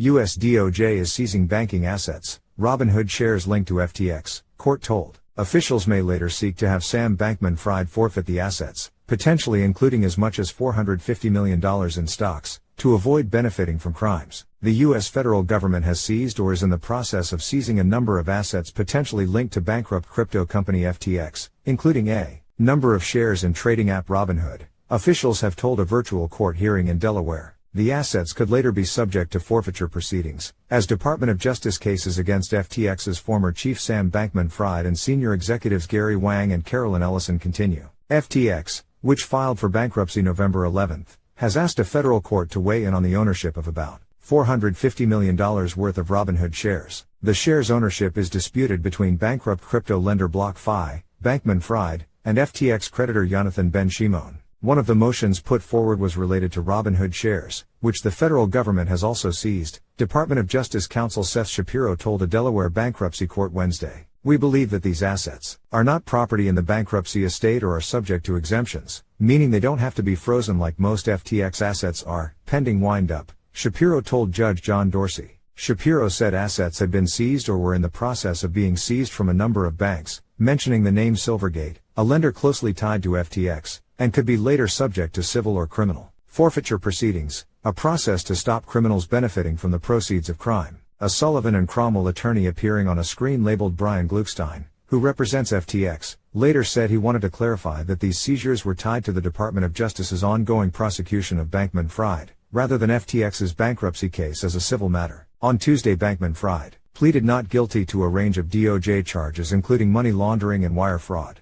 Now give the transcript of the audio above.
U.S. DoJ is seizing banking assets, Robinhood shares linked to FTX, court told. Officials may later seek to have Sam Bankman-Fried forfeit the assets, potentially including as much as $450 million in stocks, to avoid benefiting from crimes. The U.S. federal government has seized or is in the process of seizing a number of assets potentially linked to bankrupt crypto company FTX, including a number of shares in trading app Robinhood, officials have told a virtual court hearing in Delaware. The assets could later be subject to forfeiture proceedings, as Department of Justice cases against FTX's former chief Sam Bankman-Fried and senior executives Gary Wang and Carolyn Ellison continue. FTX, which filed for bankruptcy November 11, has asked a federal court to weigh in on the ownership of about $450 million worth of Robinhood shares. The shares' ownership is disputed between bankrupt crypto lender BlockFi, Bankman-Fried, and FTX creditor Yonathan Ben Shimon. One of the motions put forward was related to Robinhood shares, which the federal government has also seized, Department of Justice counsel Seth Shapiro told a Delaware bankruptcy court Wednesday. We believe that these assets are not property in the bankruptcy estate or are subject to exemptions, meaning they don't have to be frozen like most FTX assets are, pending wind-up, Shapiro told Judge John Dorsey. Shapiro said assets had been seized or were in the process of being seized from a number of banks, mentioning the name Silvergate, a lender closely tied to FTX, and could be later subject to civil or criminal forfeiture proceedings, a process to stop criminals benefiting from the proceeds of crime. A Sullivan and Cromwell attorney appearing on a screen labeled Brian Gluckstein, who represents FTX, later said he wanted to clarify that these seizures were tied to the Department of Justice's ongoing prosecution of Bankman-Fried, rather than FTX's bankruptcy case as a civil matter. On Tuesday, Bankman-Fried pleaded not guilty to a range of DOJ charges including money laundering and wire fraud.